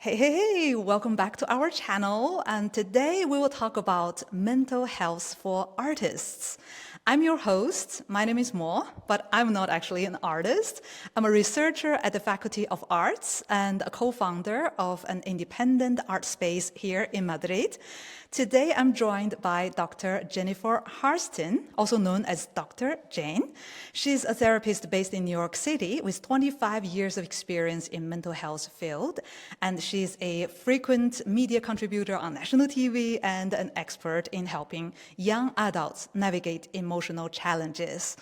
Hey, welcome back to our channel. And today we will talk about mental health for artists. I'm your host. My name is Mo, but I'm not actually an artist. I'm a researcher at the Faculty of Arts and a co-founder of an independent art space here in Madrid. Today, I'm joined by Dr. Jennifer Harston, also known as Dr. Jane. She's a therapist based in New York City with 25 years of experience in mental health field, and she's a frequent media contributor on national TV and an expert in helping young adults navigate emotional challenges.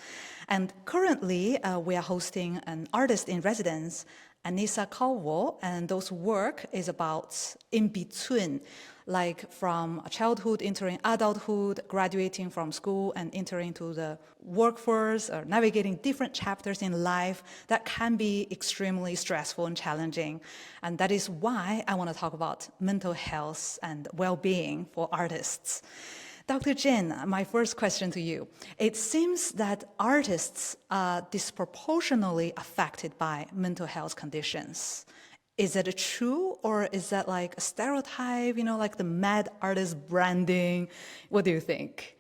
And currently, we are hosting an artist in residence, Anissa Calvo, and those work is about in between, like from childhood entering adulthood, graduating from school and entering to the workforce, or navigating different chapters in life that can be extremely stressful and challenging. And that is why I want to talk about mental health and well-being for artists. Dr. Jin, my first question to you. It seems that artists are disproportionately affected by mental health conditions. Is that true, or is that like a stereotype, like the mad artist branding? What do you think?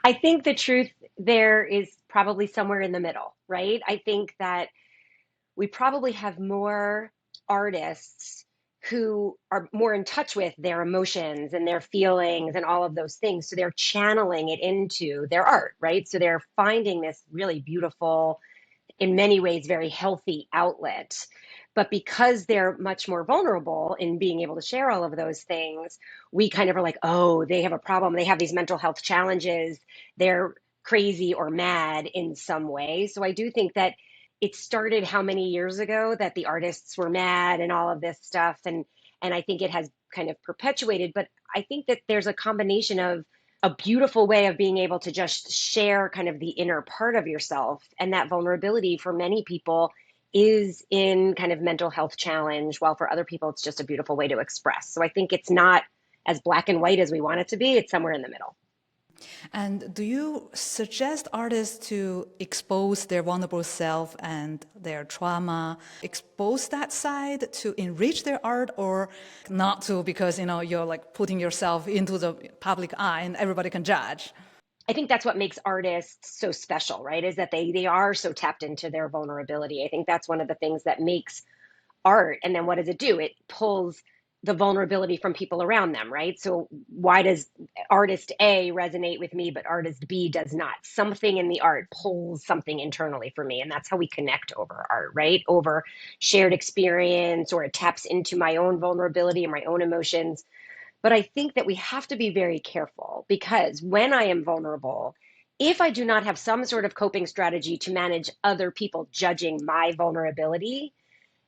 I think the truth there is probably somewhere in the middle, right? I think that we probably have more artists who are more in touch with their emotions and their feelings and all of those things. So they're channeling it into their art, right? So they're finding this really beautiful, in many ways, very healthy outlet. But because they're much more vulnerable in being able to share all of those things, we kind of are like, oh, they have a problem. They have these mental health challenges. They're crazy or mad in some way. So I do think that it started how many years ago that the artists were mad and all of this stuff. And I think it has kind of perpetuated. But I think that there's a combination of a beautiful way of being able to just share kind of the inner part of yourself. And that vulnerability for many people is in kind of mental health challenge, while for other people, it's just a beautiful way to express. So I think it's not as black and white as we want it to be. It's somewhere in the middle. And do you suggest artists to expose their vulnerable self and their trauma, expose that side to enrich their art, or not to because you're like putting yourself into the public eye and everybody can judge? I think that's what makes artists so special, right? Is that they are so tapped into their vulnerability. I think that's one of the things that makes art. And then what does it do? It pulls the vulnerability from people around them, right? So why does artist A resonate with me, but artist B does not? Something in the art pulls something internally for me. And that's how we connect over art, right? Over shared experience, or it taps into my own vulnerability and my own emotions. But I think that we have to be very careful, because when I am vulnerable, if I do not have some sort of coping strategy to manage other people judging my vulnerability,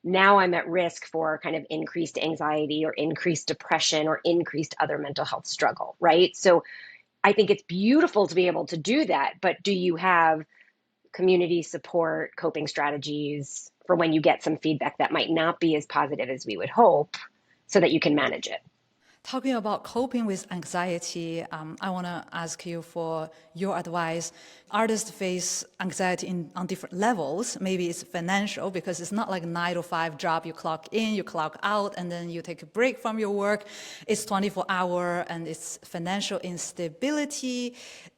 now I'm at risk for kind of increased anxiety or increased depression or increased other mental health struggle, right? So I think it's beautiful to be able to do that, but do you have community support, coping strategies for when you get some feedback that might not be as positive as we would hope, so that you can manage it? Talking about coping with anxiety, I want to ask you for your advice. Artists face anxiety on different levels. Maybe it's financial because it's not like a 9 to 5 job. You clock in, you clock out, and then you take a break from your work. It's 24-hour, and it's financial instability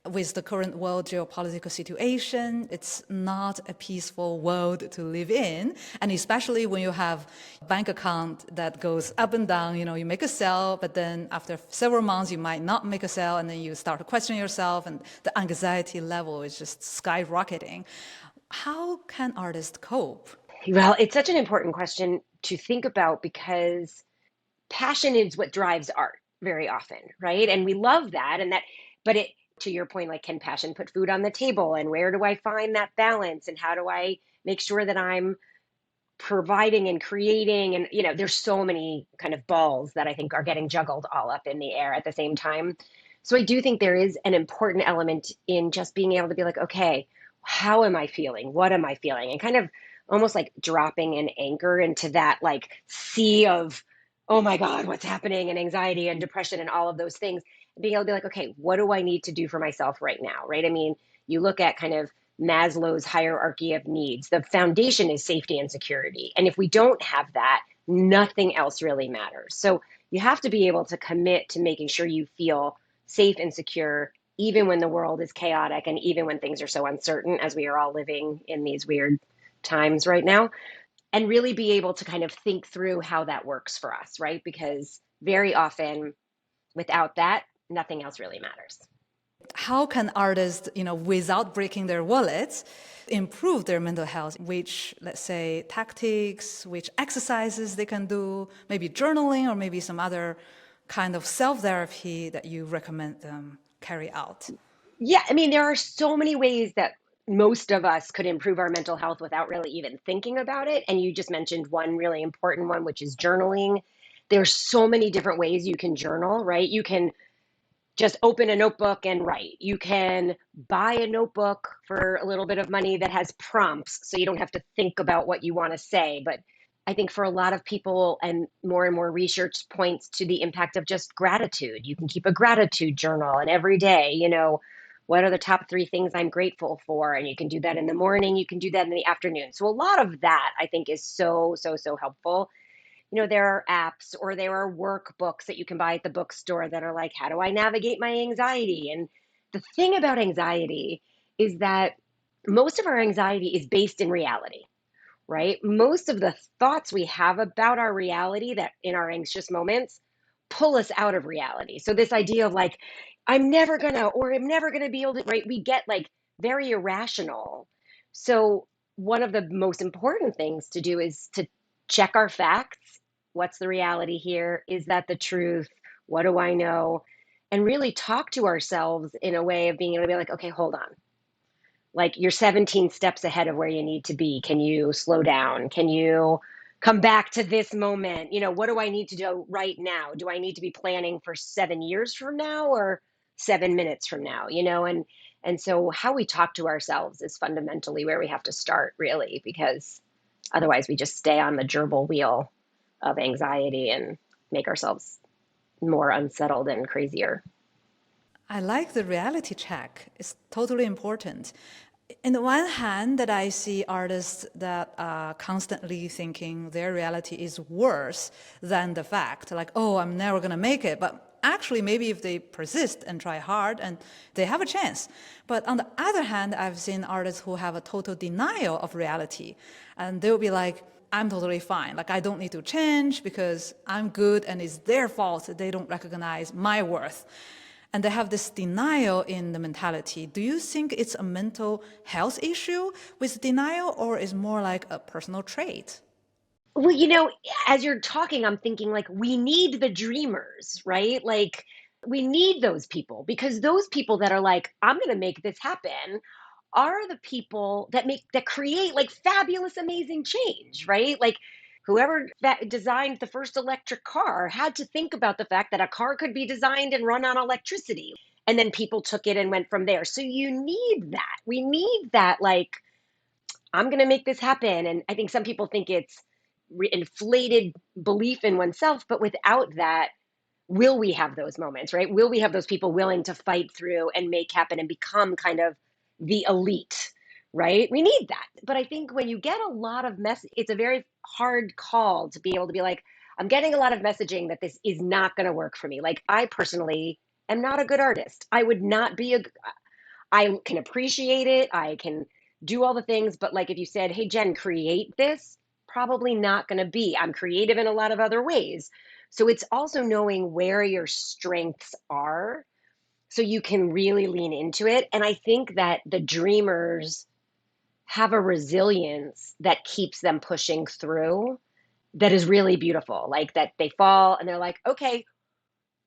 with the current world geopolitical situation. It's not a peaceful world to live in, and especially when you have a bank account that goes up and down. You make a sale, but then after several months, you might not make a sale, and then you start to question yourself, and the anxiety level is just skyrocketing. How can artists cope? Well, it's such an important question to think about, because passion is what drives art very often, right? And we love that. But to your point, like, can passion put food on the table? And where do I find that balance? And how do I make sure that I'm providing and creating? And, there's so many kind of balls that I think are getting juggled all up in the air at the same time. So I do think there is an important element in just being able to be like, okay, how am I feeling? What am I feeling? And kind of almost like dropping an anchor into that like sea of, oh my God, what's happening? And anxiety and depression and all of those things. Being able to be like, okay, what do I need to do for myself right now? Right. I mean, you look at kind of Maslow's hierarchy of needs. The foundation is safety and security. And if we don't have that, nothing else really matters. So you have to be able to commit to making sure you feel safe and secure, even when the world is chaotic and even when things are so uncertain, as we are all living in these weird times right now, and really be able to kind of think through how that works for us, right? Because very often without that, nothing else really matters. How can artists, without breaking their wallets, improve their mental health? Which, let's say, tactics, which exercises they can do, maybe journaling or maybe some other kind of self-therapy that you recommend them carry out? Yeah, I mean, there are so many ways that most of us could improve our mental health without really even thinking about it. And you just mentioned one really important one, which is journaling. There's so many different ways you can journal, right? You can just open a notebook and write. You can buy a notebook for a little bit of money that has prompts so you don't have to think about what you want to say. But I think for a lot of people, and more research points to the impact of just gratitude. You can keep a gratitude journal, and every day, what are the top 3 things I'm grateful for? And you can do that in the morning, you can do that in the afternoon. So a lot of that I think is so helpful. There are apps or there are workbooks that you can buy at the bookstore that are like, how do I navigate my anxiety? And the thing about anxiety is that most of our anxiety is based in reality, right? Most of the thoughts we have about our reality that in our anxious moments pull us out of reality. So this idea of like, I'm never gonna be able to, right? We get like very irrational. So one of the most important things to do is to check our facts. What's the reality here? Is that the truth? What do I know? And really talk to ourselves in a way of being able to be like, okay, hold on, like you're 17 steps ahead of where you need to be. Can you slow down? Can you come back to this moment? What do I need to do right now? Do I need to be planning for 7 years from now or 7 minutes from now? And so how we talk to ourselves is fundamentally where we have to start, really, because otherwise we just stay on the gerbil wheel of anxiety and make ourselves more unsettled and crazier. I like the reality check. It's totally important. In the one hand, that I see artists that are constantly thinking their reality is worse than the fact, like, oh, I'm never going to make it. But actually, maybe if they persist and try hard, and they have a chance. But on the other hand, I've seen artists who have a total denial of reality. And they'll be like, I'm totally fine. Like, I don't need to change because I'm good and it's their fault that they don't recognize my worth. And they have this denial in the mentality. Do you think it's a mental health issue with denial, or is more like a personal trait? Well, as you're talking, I'm thinking like we need the dreamers, right? Like we need those people because those people that are like, I'm going to make this happen are the people that create like fabulous, amazing change, right? Like whoever that designed the first electric car had to think about the fact that a car could be designed and run on electricity. And then people took it and went from there. So you need that. We need that, like, I'm going to make this happen. And I think some people think it's inflated belief in oneself, but without that, will we have those moments, right? Will we have those people willing to fight through and make happen and become kind of the elite, right? We need that. But I think when you get a lot of it's a very hard call to be able to be like, I'm getting a lot of messaging that this is not going to work for me. Like I personally am not a good artist. I would not be I can appreciate it. I can do all the things, but like if you said, "Hey Jen, create this," probably not going to be. I'm creative in a lot of other ways. So it's also knowing where your strengths are so you can really lean into it. And I think that the dreamers have a resilience that keeps them pushing through that is really beautiful. Like that they fall and they're like, "Okay,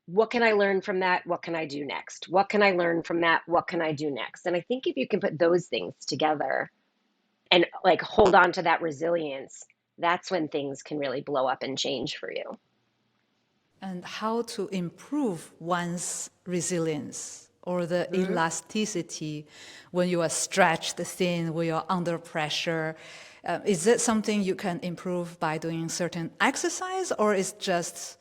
what can I learn from that? What can I do next? What can I learn from that? What can I do next?" And I think if you can put those things together and like hold on to that resilience, that's when things can really blow up and change for you. And how to improve one's resilience or the elasticity when you are stretched thin, when you're under pressure. Is it something you can improve by doing certain exercise, or is just,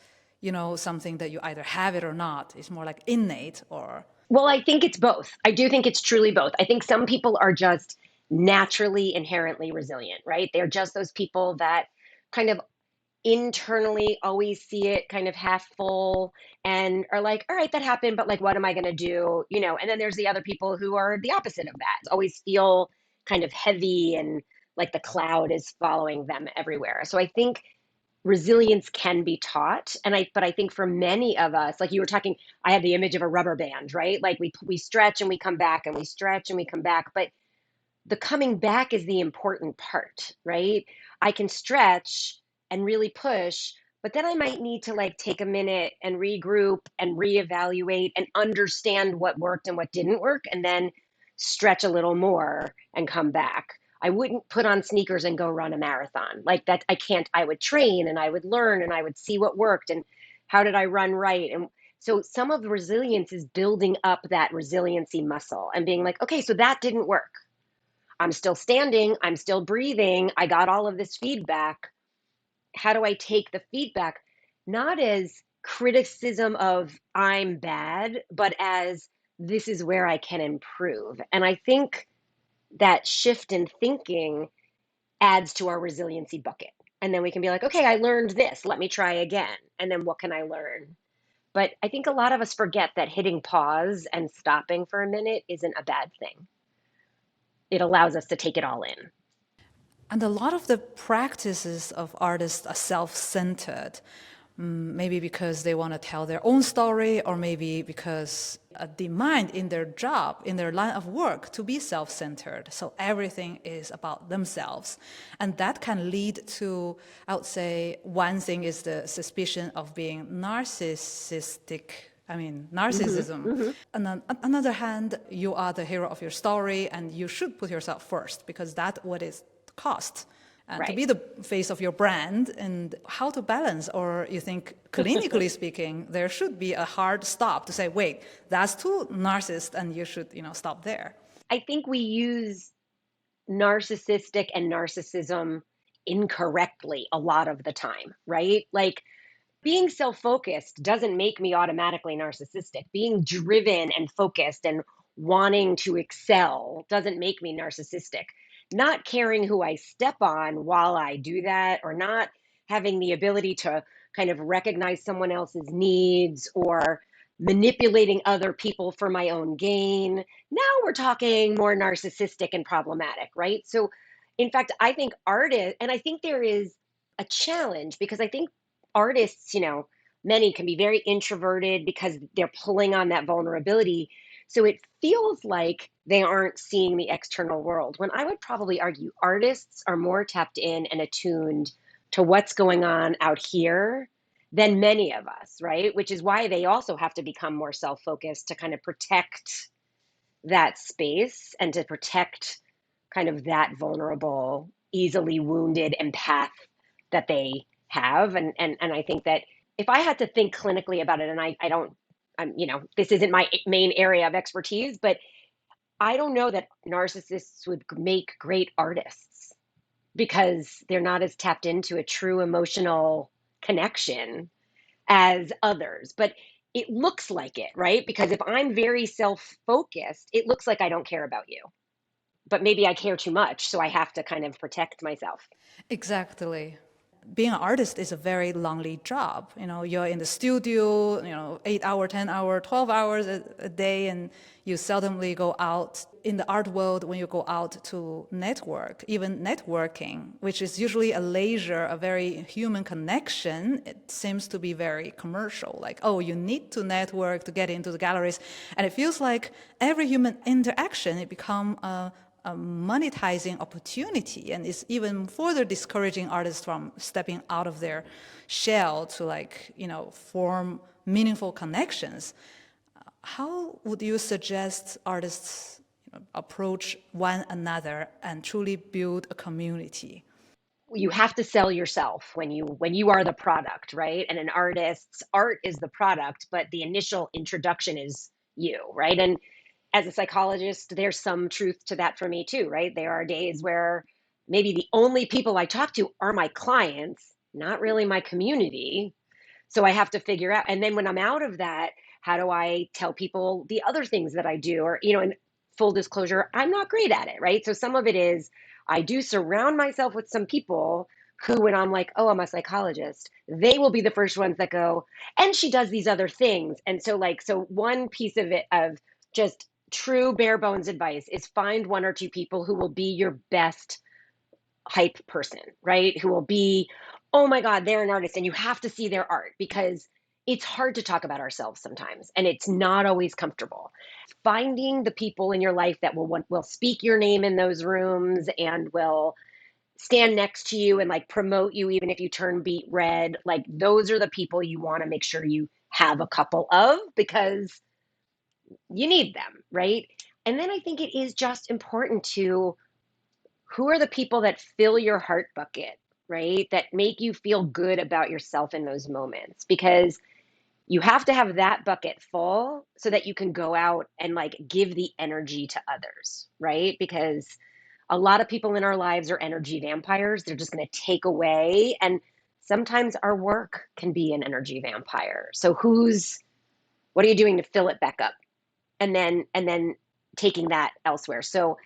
something that you either have it or not? It's more like innate or... Well, I think it's both. I do think it's truly both. I think some people are just naturally inherently resilient, right? They're just those people that kind of internally always see it kind of half full and are like, all right, that happened, but like, what am I going to do? And then there's the other people who are the opposite of that, always feel kind of heavy and like the cloud is following them everywhere. So I think resilience can be taught. But I think for many of us, like you were talking, I had the image of a rubber band, right? Like we stretch and we come back and we stretch and we come back. But the coming back is the important part, right? I can stretch and really push, but then I might need to like take a minute and regroup and reevaluate and understand what worked and what didn't work, and then stretch a little more and come back. I wouldn't put on sneakers and go run a marathon. Like that, I can't. I would train and I would learn and I would see what worked and how did I run right. And so some of the resilience is building up that resiliency muscle and being like, okay, so that didn't work. I'm still standing, I'm still breathing, I got all of this feedback. How do I take the feedback not as criticism of I'm bad, but as this is where I can improve? And I think that shift in thinking adds to our resiliency bucket. And then we can be like, okay, I learned this, let me try again. And then what can I learn? But I think a lot of us forget that hitting pause and stopping for a minute isn't a bad thing. It allows us to take it all in. And a lot of the practices of artists are self-centered, maybe because they want to tell their own story, or maybe because a demand in their job, in their line of work, to be self-centered. So everything is about themselves. And that can lead to, I would say, one thing is the suspicion of being narcissistic. I mean, Hmm. narcissism. Hmm. And on another hand, you are the hero of your story and you should put yourself first because that's what it costs. And to Right. be the face of your brand and how to balance, or you think clinically speaking, there should be a hard stop to say, wait, that's too narcissist and you should, stop there. I think we use narcissistic and narcissism incorrectly a lot of the time, right? Like being self focused doesn't make me automatically narcissistic. Being driven and focused and wanting to excel doesn't make me narcissistic. Not caring who I step on while I do that, or not having the ability to kind of recognize someone else's needs, or manipulating other people for my own gain. Now we're talking more narcissistic and problematic, right? So, in fact, I think artists, and I think there is a challenge because I think artists, many can be very introverted because they're pulling on that vulnerability. So it feels like they aren't seeing the external world. When I would probably argue artists are more tapped in and attuned to what's going on out here than many of us, right? Which is why they also have to become more self focused to kind of protect that space and to protect kind of that vulnerable, easily wounded empath that they have. And I think that if I had to think clinically about it, and I don't, this isn't my main area of expertise, but I don't know that narcissists would make great artists because they're not as tapped into a true emotional connection as others. But it looks like it, right? Because if I'm very self focused, it looks like I don't care about you. But maybe I care too much, so I have to kind of protect myself. Exactly. Being an artist is a very lonely job. You're in the studio, 8 hour, 10 hour, 12 hours a day, and you seldomly go out in the art world when you go out to network, even networking, which is usually a leisure, a very human connection. It seems to be very commercial. Like, oh, you need to network to get into the galleries. And it feels like every human interaction, it become a monetizing opportunity, and it's even further discouraging artists from stepping out of their shell to form meaningful connections. How would you suggest artists approach one another and truly build a community? You have to sell yourself when you are the product, right? And an artist's art is the product, but the initial introduction is you, right? And as a psychologist, there's some truth to that for me too, right? There are days where maybe the only people I talk to are my clients, not really my community. So I have to figure out. And then when I'm out of that, how do I tell people the other things that I do? Or, and full disclosure, I'm not great at it, right? So some of it is I do surround myself with some people who, when I'm like, oh, I'm a psychologist, they will be the first ones that go, and she does these other things. And so, like, so one piece of it of just true bare bones advice is find one or two people who will be your best hype person, right? Who will be, oh my God, they're an artist and you have to see their art because it's hard to talk about ourselves sometimes and it's not always comfortable. Finding the people in your life that will speak your name in those rooms and will stand next to you and like promote you even if you turn beet red, like those are the people you want to make sure you have a couple of because you need them, right? And then I think it is just important to who are the people that fill your heart bucket, right? That make you feel good about yourself in those moments because you have to have that bucket full so that you can go out and like give the energy to others, right? Because a lot of people in our lives are energy vampires. They're just going to take away and sometimes our work can be an energy vampire. So what are you doing to fill it back up? And then taking that elsewhere. So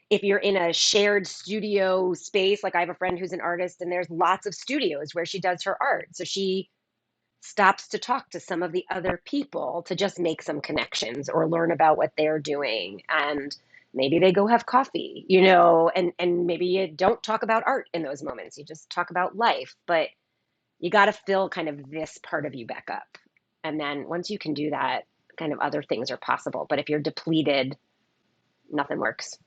if you're in a shared studio space, like I have a friend who's an artist and there's lots of studios where she does her art. So she stops to talk to some of the other people to just make some connections or learn about what they're doing. And maybe they go have coffee, and maybe you don't talk about art in those moments. You just talk about life, but you got to fill kind of this part of you back up. And then once you can do that, kind of other things are possible. But if you're depleted, nothing works.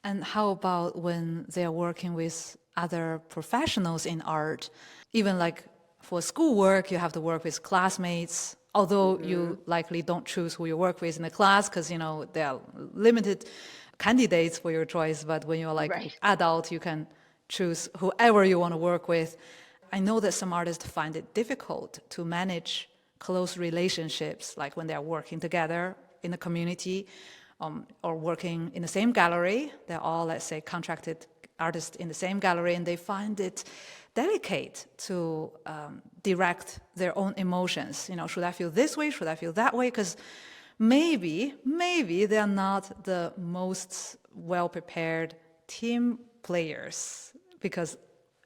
And how about when they're working with other professionals in art? Even like for schoolwork, you have to work with classmates, although Hmm. you likely don't choose who you work with in the class because, there are limited candidates for your choice. But when you're like Right. adult, you can choose whoever you want to work with. I know that some artists find it difficult to manage close relationships, like when they're working together in a community or working in the same gallery. They're all, let's say, contracted artists in the same gallery, and they find it delicate to direct their own emotions. Should I feel this way? Should I feel that way? Because maybe they're not the most well prepared team players because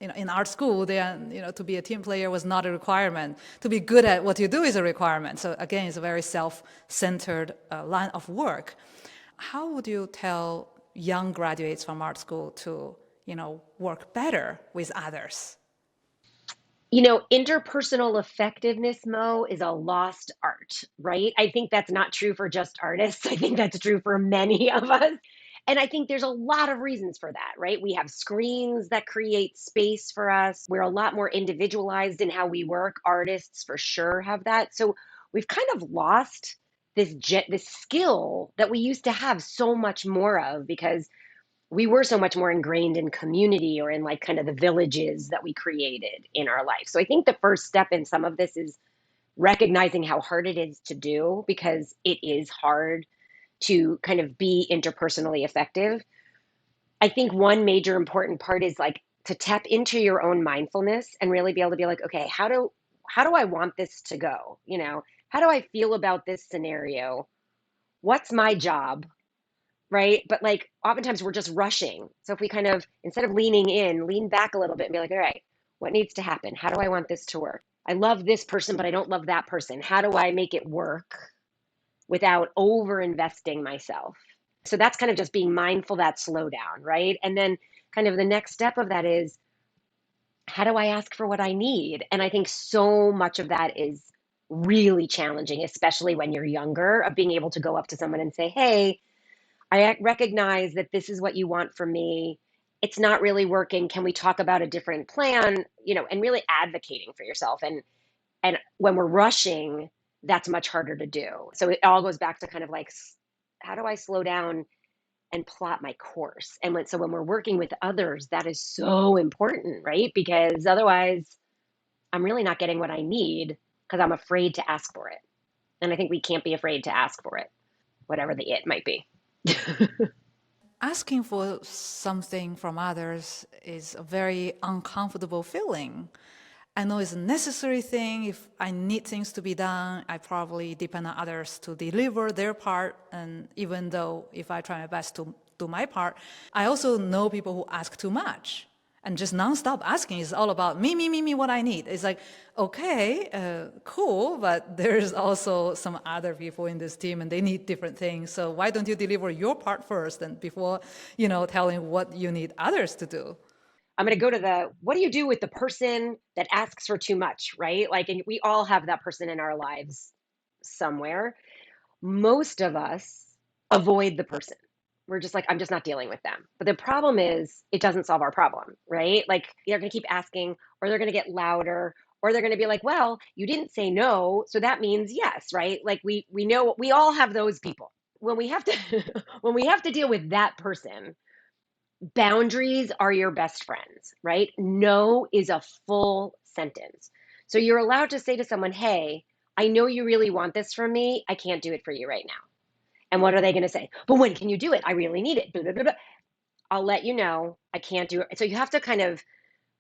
in art school, to be a team player was not a requirement. To be good at what you do is a requirement. So again, it's a very self-centered line of work. How would you tell young graduates from art school to, work better with others? Interpersonal effectiveness, Mo, is a lost art, right? I think that's not true for just artists. I think that's true for many of us. And I think there's a lot of reasons for that, right? We have screens that create space for us. We're a lot more individualized in how we work. Artists for sure have that. So we've kind of lost this skill that we used to have so much more of because we were so much more ingrained in community or in like kind of the villages that we created in our life. So I think the first step in some of this is recognizing how hard it is to do because it is hard to kind of be interpersonally effective. I think one major important part is like to tap into your own mindfulness and really be able to be like, okay, how do I want this to go? How do I feel about this scenario? What's my job? Right? But like oftentimes we're just rushing. So if we kind of, instead of leaning in, lean back a little bit and be like, all right, what needs to happen? How do I want this to work? I love this person, but I don't love that person. How do I make it work without over investing myself? So that's kind of just being mindful that slowdown, right? And then kind of the next step of that is how do I ask for what I need? And I think so much of that is really challenging, especially when you're younger, of being able to go up to someone and say, hey, I recognize that this is what you want from me. It's not really working. Can we talk about a different plan? And really advocating for yourself. And when we're rushing, that's much harder to do. So it all goes back to kind of like, how do I slow down and plot my course? And when we're working with others, that is so important, right? Because otherwise, I'm really not getting what I need because I'm afraid to ask for it. And I think we can't be afraid to ask for it, whatever the it might be. Asking for something from others is a very uncomfortable feeling. I know it's a necessary thing. If I need things to be done, I probably depend on others to deliver their part. And even though if I try my best to do my part, I also know people who ask too much and just nonstop asking is all about me, what I need. It's like, okay, cool, but there's also some other people in this team and they need different things. So why don't you deliver your part first and before, telling what you need others to do? I'm going to go to what do you do with the person that asks for too much, right? Like, and we all have that person in our lives somewhere. Most of us avoid the person. We're just like, I'm just not dealing with them. But the problem is, it doesn't solve our problem, right? Like, they're going to keep asking, or they're going to get louder, or they're going to be like, well, you didn't say no, so that means yes, right? Like, we know we all have those people. When we have to when we have to deal with that person, boundaries are your best friends, right? No is a full sentence. So you're allowed to say to someone, hey, I know you really want this from me. I can't do it for you right now. And what are they going to say? But when can you do it? I really need it. Blah, blah, blah, blah. I'll let you know. I can't do it. So you have to kind of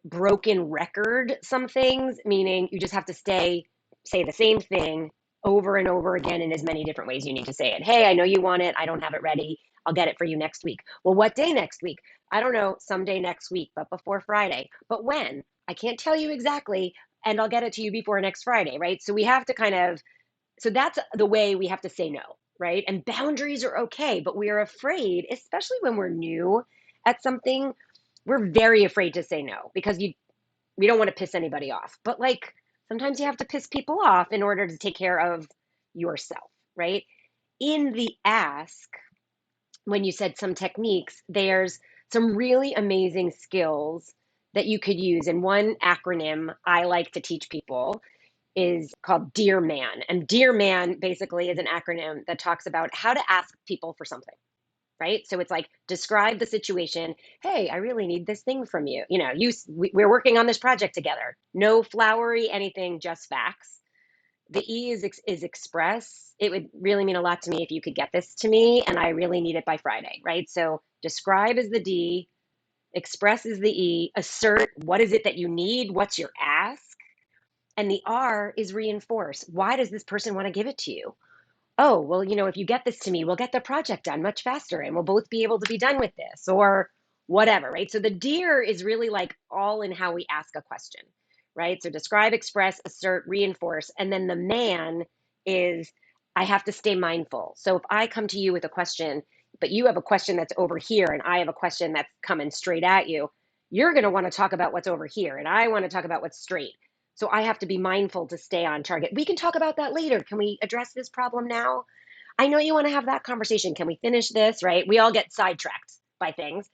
broken record some things, meaning you just have to say the same thing over and over again in as many different ways you need to say it. Hey, I know you want it. I don't have it ready. I'll get it for you next week. Well, what day next week? I don't know, someday next week, but before Friday. But when? I can't tell you exactly, and I'll get it to you before next Friday, right? So we have to kind of, so that's the way we have to say no, right? And boundaries are okay, but we are afraid, especially when we're new at something, we're very afraid to say no because we don't want to piss anybody off. But like sometimes you have to piss people off in order to take care of yourself, right? In the ask, when you said some techniques, there's some really amazing skills that you could use. And one acronym I like to teach people is called Dear Man. And Dear Man basically is an acronym that talks about how to ask people for something, right? So it's like describe the situation. Hey, I really need this thing from you. We're working on this project together. No flowery anything, just facts. The E is express. It would really mean a lot to me if you could get this to me, and I really need it by Friday, right? So describe is the D, express is the E, assert what is it that you need, what's your ask, and the R is reinforce. Why does this person want to give it to you? Oh, well, if you get this to me, we'll get the project done much faster and we'll both be able to be done with this or whatever, right? So the dear is really like all in how we ask a question, right? So describe, express, assert, reinforce. And then the man is I have to stay mindful. So if I come to you with a question, but you have a question that's over here and I have a question that's coming straight at you, you're going to want to talk about what's over here and I want to talk about what's straight. So I have to be mindful to stay on target. We can talk about that later. Can we address this problem now? I know you want to have that conversation. Can we finish this? Right? We all get sidetracked by things.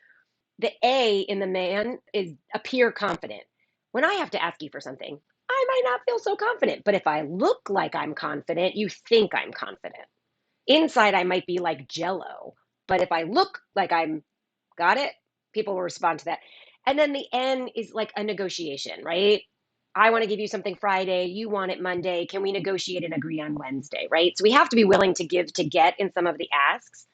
The A in the man is appear confident. When I have to ask you for something, I might not feel so confident. But if I look like I'm confident, you think I'm confident. Inside, I might be like jello. But if I look like I'm got it, people will respond to that. And then the N is like a negotiation, right? I want to give you something Friday, you want it Monday. Can we negotiate and agree on Wednesday, right? So we have to be willing to give to get in some of the asks.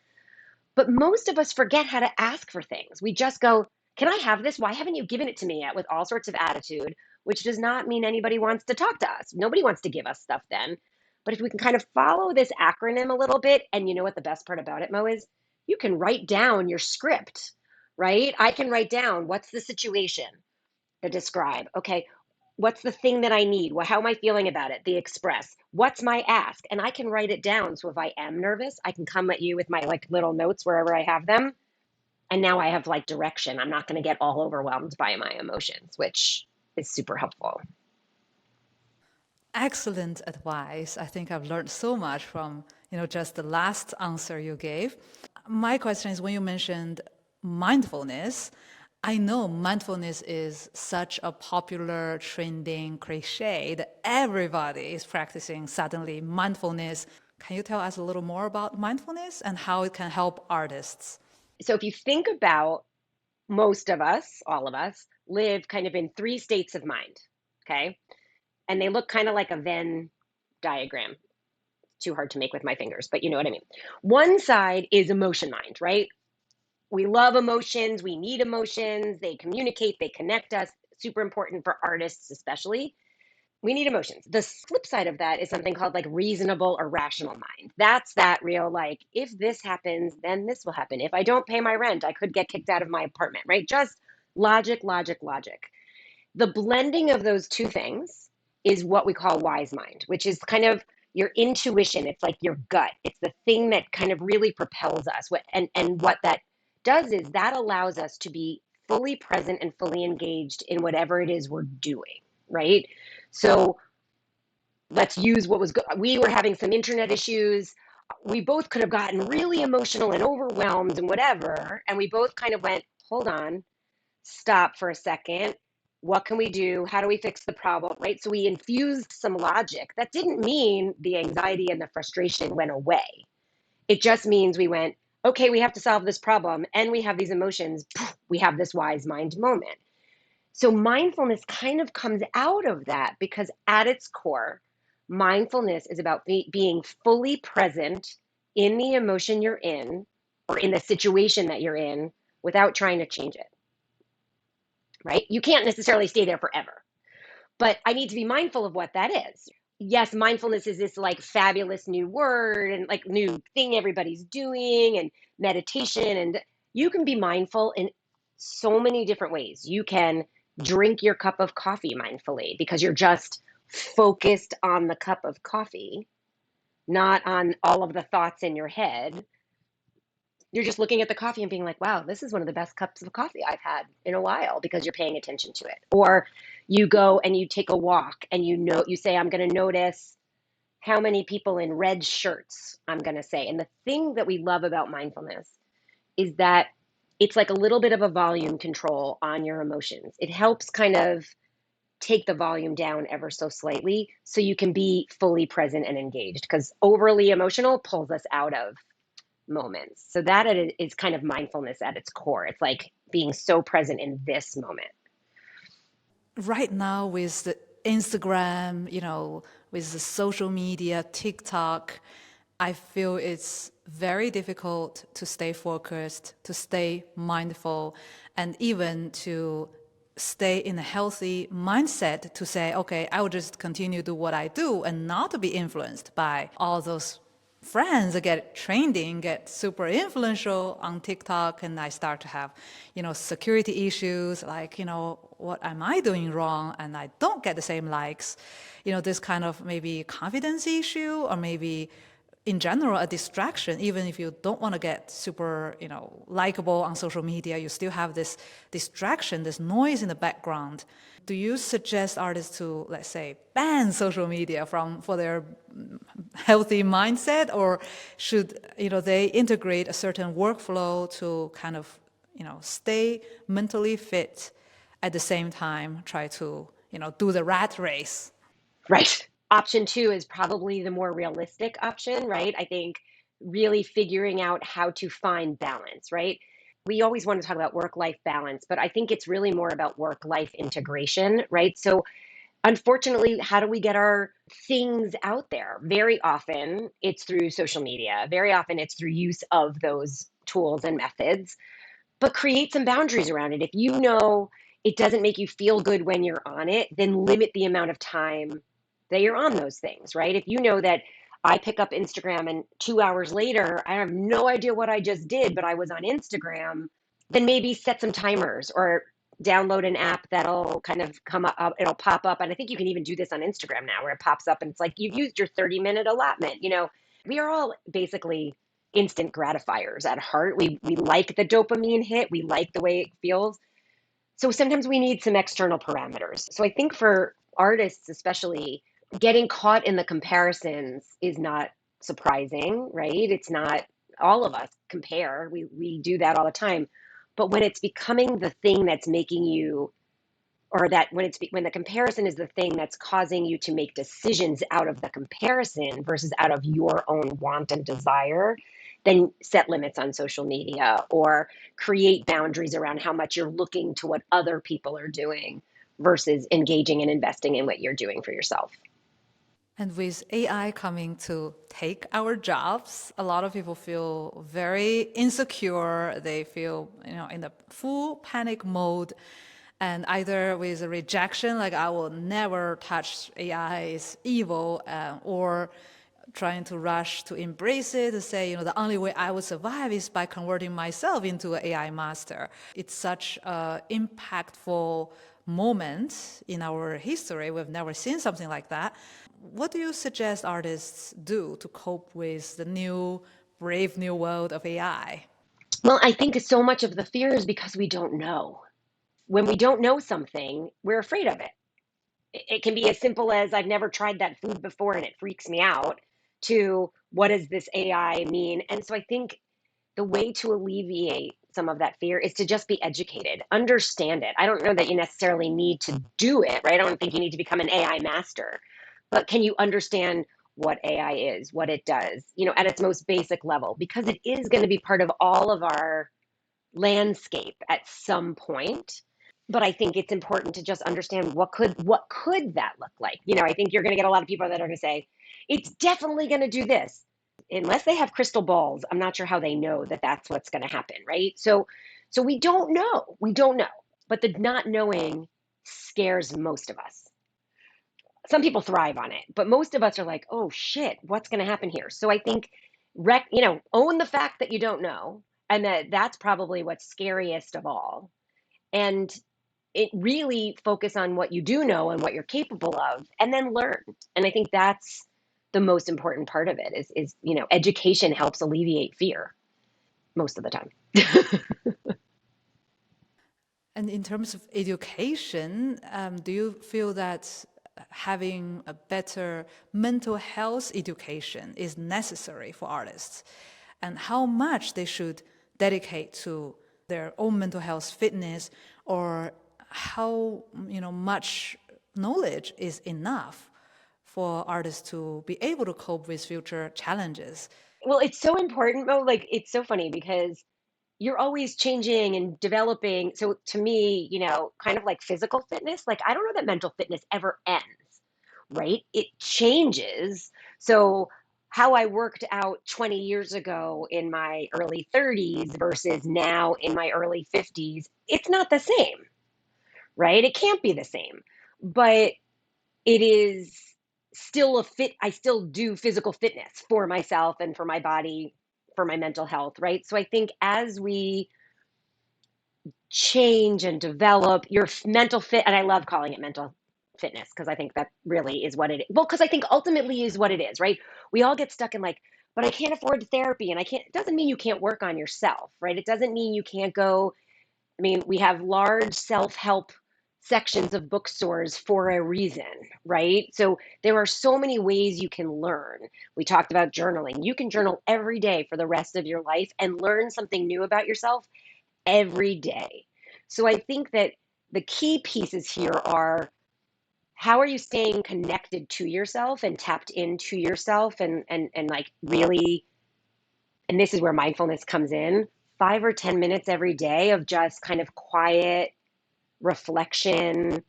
But most of us forget how to ask for things. We just go, can I have this? Why haven't you given it to me yet? With all sorts of attitude, which does not mean anybody wants to talk to us. Nobody wants to give us stuff then. But if we can kind of follow this acronym a little bit, and you know what the best part about it, Mo, is you can write down your script, right? I can write down what's the situation, the describe. Okay, what's the thing that I need? Well, how am I feeling about it? The express. What's my ask? And I can write it down. So if I am nervous, I can come at you with my like little notes wherever I have them. And now I have like direction. I'm not going to get all overwhelmed by my emotions, which is super helpful. Excellent advice. I think I've learned so much from, just the last answer you gave. My question is when you mentioned mindfulness, I know mindfulness is such a popular trending cliche that everybody is practicing suddenly mindfulness. Can you tell us a little more about mindfulness and how it can help artists? So if you think about most of us, all of us, live kind of in three states of mind. Okay. And they look kind of like a Venn diagram. Too hard to make with my fingers, but you know what I mean. One side is emotion mind, right? We love emotions. We need emotions. They communicate, they connect us. super important for artists, especially. We need emotions. The flip side of that is something called like reasonable or rational mind. That's that real, like, if this happens, then this will happen. If I don't pay my rent, I could get kicked out of my apartment, right? Just logic, logic, logic. The blending of those two things is what we call wise mind, which is kind of your intuition. It's like your gut. It's the thing that kind of really propels us. And what that does is that allows us to be fully present and fully engaged in whatever it is we're doing, right? So let's use what was good. We were having some internet issues. We both could have gotten really emotional and overwhelmed and whatever. And we both kind of went, hold on, stop for a second. What can we do? How do we fix the problem? Right. So we infused some logic. That didn't mean the anxiety and the frustration went away. It just means we went, okay, we have to solve this problem and we have these emotions. We have this wise mind moment. So mindfulness kind of comes out of that because at its core, mindfulness is about being fully present in the emotion you're in or in the situation that you're in without trying to change it, right? You can't necessarily stay there forever, but I need to be mindful of what that is. Yes, mindfulness is this like fabulous new word and like new thing everybody's doing and meditation. And you can be mindful in so many different ways. You can drink your cup of coffee mindfully because you're just focused on the cup of coffee, not on all of the thoughts in your head. You're just looking at the coffee and being like, wow, this is one of the best cups of coffee I've had in a while because you're paying attention to it. Or you go and you take a walk and you say, I'm going to notice how many people in red shirts, I'm going to say. And the thing that we love about mindfulness is that it's like a little bit of a volume control on your emotions. It helps kind of take the volume down ever so slightly so you can be fully present and engaged because overly emotional pulls us out of moments. So that is kind of mindfulness at its core. It's like being so present in this moment. Right now with the Instagram, with the social media, TikTok, I feel it's very difficult to stay focused, to stay mindful, and even to stay in a healthy mindset to say, okay, I will just continue to do what I do and not to be influenced by all those friends that get trending, get super influential on TikTok, and I start to have, security issues like, what am I doing wrong? And I don't get the same likes, this kind of maybe confidence issue or maybe in general a distraction. Even if you don't want to get super likable on social media, you still have this distraction, this noise in the background. Do you suggest artists to, let's say, ban social media for their healthy mindset, or should they integrate a certain workflow to kind of stay mentally fit at the same time try to do the rat race? Right. Option two is probably the more realistic option, right? I think really figuring out how to find balance, right? We always want to talk about work life balance, but I think it's really more about work life integration, right? So, unfortunately, how do we get our things out there? Very often it's through social media, very often it's through use of those tools and methods, but create some boundaries around it. If you know it doesn't make you feel good when you're on it, then limit the amount of time that you're on those things, right? If you know that I pick up Instagram and 2 hours later, I have no idea what I just did, but I was on Instagram, then maybe set some timers or download an app that'll kind of come up, it'll pop up. And I think you can even do this on Instagram now where it pops up and it's like, you've used your 30-minute allotment. We are all basically instant gratifiers at heart. We like the dopamine hit, we like the way it feels. So sometimes we need some external parameters. So I think for artists, especially, getting caught in the comparisons is not surprising, right? It's not, all of us compare. We do that all the time. But when it's becoming the thing that's making you, or that when the comparison is the thing that's causing you to make decisions out of the comparison versus out of your own want and desire, then set limits on social media or create boundaries around how much you're looking to what other people are doing versus engaging and investing in what you're doing for yourself. And with AI coming to take our jobs, a lot of people feel very insecure. They feel, in the full panic mode. And either with a rejection, like I will never touch AI, it's evil, or trying to rush to embrace it, to say, the only way I would survive is by converting myself into an AI master. It's such an impactful moment in our history. We've never seen something like that. What do you suggest artists do to cope with the brave new world of AI? Well, I think so much of the fear is because we don't know. When we don't know something, we're afraid of it. It can be as simple as I've never tried that food before and it freaks me out, to what does this AI mean? And so I think the way to alleviate some of that fear is to just be educated, understand it. I don't know that you necessarily need to do it, right? I don't think you need to become an AI master, but can you understand what AI is, what it does, at its most basic level? Because it is going to be part of all of our landscape at some point. But I think it's important to just understand what could that look like. I think you're going to get a lot of people that are going to say it's definitely going to do this. Unless they have crystal balls, I'm not sure how they know that that's what's going to happen, right? So we don't know. We don't know. But the not knowing scares most of us. Some people thrive on it, but most of us are like, "Oh shit, what's going to happen here?" So I think own the fact that you don't know, and that's probably what's scariest of all. And it really focus on what you do know and what you're capable of, and then learn. And I think that's the most important part of it is education helps alleviate fear most of the time. And in terms of education, do you feel that having a better mental health education is necessary for artists? And how much they should dedicate to their own mental health fitness, or how much knowledge is enough for artists to be able to cope with future challenges? Well, it's so important, Mo. Like, it's so funny because you're always changing and developing. So to me, kind of like physical fitness, like I don't know that mental fitness ever ends, right? It changes. So how I worked out 20 years ago in my early 30s versus now in my early 50s, it's not the same, right? It can't be the same. But it is still I still do physical fitness for myself and for my body, for my mental health, right? So I think as we change and develop your mental fit, and I love calling it mental fitness because I think that really is what it is. Well, because I think ultimately is what it is, right? We all get stuck in like, but I can't afford therapy and I can't, it doesn't mean you can't work on yourself, right? It doesn't mean you can't go. I mean, we have large self-help sections of bookstores for a reason, right? So there are so many ways you can learn. We talked about journaling. You can journal every day for the rest of your life and learn something new about yourself every day. So I think that the key pieces here are, how are you staying connected to yourself and tapped into yourself, and like really, and this is where mindfulness comes in, 5 or 10 minutes every day of just kind of quiet reflection,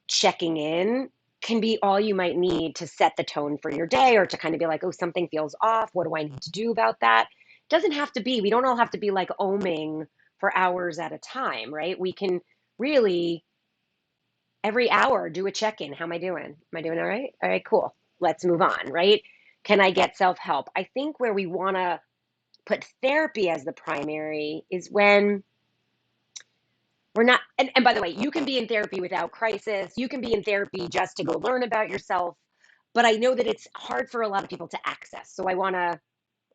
checking in can be all you might need to set the tone for your day, or to kind of be like, oh, something feels off. What do I need to do about that? It doesn't have to be, we don't all have to be like oming for hours at a time, right? We can really every hour do a check-in. How am I doing? Am I doing all right? All right, cool. Let's move on, right? Can I get self-help? I think where we want to put therapy as the primary is when we're not, and by the way, you can be in therapy without crisis. You can be in therapy just to go learn about yourself. But I know that it's hard for a lot of people to access. So I want to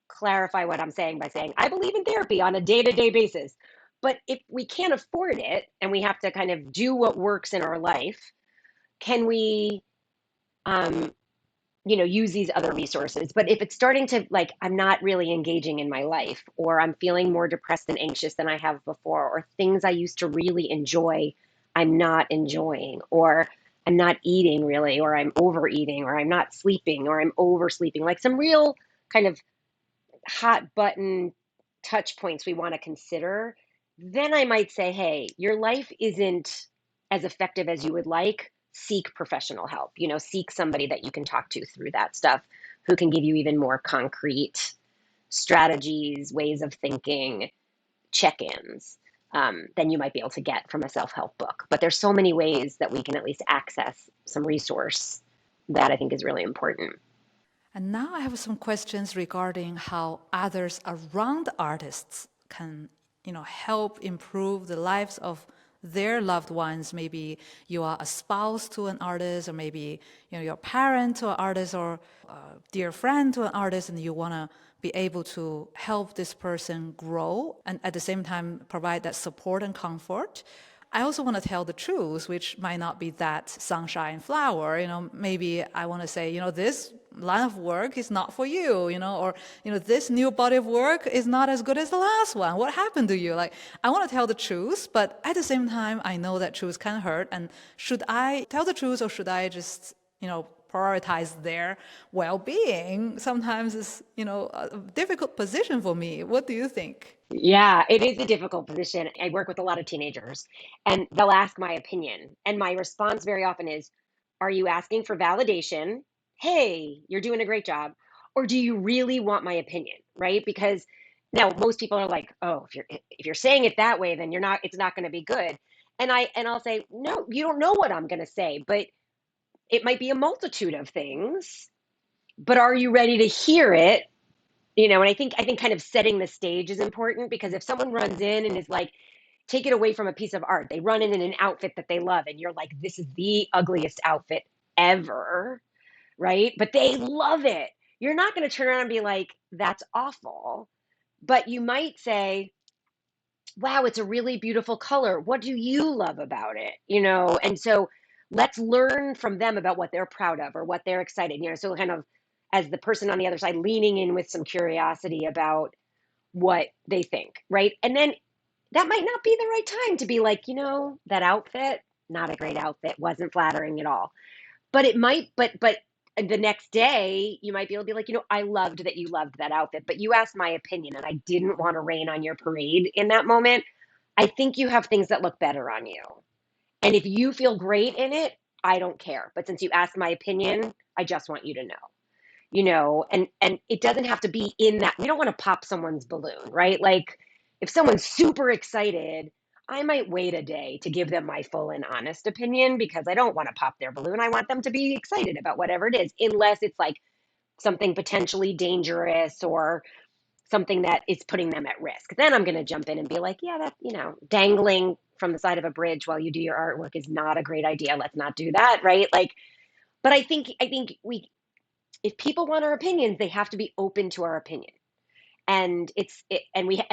clarify what I'm saying by saying I believe in therapy on a day to day basis. But if we can't afford it and we have to kind of do what works in our life, can we um, use these other resources? But if it's starting to, like, I'm not really engaging in my life, or I'm feeling more depressed and anxious than I have before, or things I used to really enjoy, I'm not enjoying, or I'm not eating really, or I'm overeating, or I'm not sleeping, or I'm oversleeping, like some real kind of hot button touch points we want to consider, then I might say, hey, your life isn't as effective as you would like. Seek professional help. Seek somebody that you can talk to through that stuff, who can give you even more concrete strategies, ways of thinking, check ins. than you might be able to get from a self-help book. But there's so many ways that we can at least access some resource that I think is really important. And now I have some questions regarding how others around artists can, help improve the lives of their loved ones. Maybe you are a spouse to an artist, or maybe you're a parent to an artist, or a dear friend to an artist, and you want to be able to help this person grow and at the same time provide that support and comfort. I also want to tell the truth, which might not be that sunshine flower. Maybe I want to say, this line of work is not for you, or, this new body of work is not as good as the last one. What happened to you? Like, I want to tell the truth, but at the same time, I know that truth can hurt. And should I tell the truth, or should I just, prioritize their well-being? Sometimes it's, a difficult position for me. What do you think? Yeah, it is a difficult position. I work with a lot of teenagers and they'll ask my opinion. And my response very often is, are you asking for validation? Hey, you're doing a great job. Or do you really want my opinion? Right? Because now most people are like, oh, if you're saying it that way, then it's not going to be good. And I'll say, no, you don't know what I'm going to say, but it might be a multitude of things. But are you ready to hear it? And I think kind of setting the stage is important, because if someone runs in and is like, take it away from a piece of art, they run in an outfit that they love and you're like, this is the ugliest outfit ever, right? But they love it. You're not going to turn around and be like, that's awful. But you might say, wow, it's a really beautiful color. What do you love about it? And so let's learn from them about what they're proud of or what they're excited, so kind of as the person on the other side, leaning in with some curiosity about what they think, right? And then that might not be the right time to be like, that outfit, not a great outfit, wasn't flattering at all. But it might, but the next day you might be able to be like, I loved that you loved that outfit, but you asked my opinion and I didn't want to rain on your parade in that moment. I think you have things that look better on you. And if you feel great in it, I don't care. But since you asked my opinion, I just want you to know. And it doesn't have to be in that. We don't want to pop someone's balloon, right? Like if someone's super excited, I might wait a day to give them my full and honest opinion, because I don't want to pop their balloon. I want them to be excited about whatever it is, unless it's like something potentially dangerous or something that is putting them at risk. Then I'm going to jump in and be like, yeah, that, dangling from the side of a bridge while you do your artwork is not a great idea. Let's not do that, right? Like, but I think we if people want our opinions, they have to be open to our opinion. And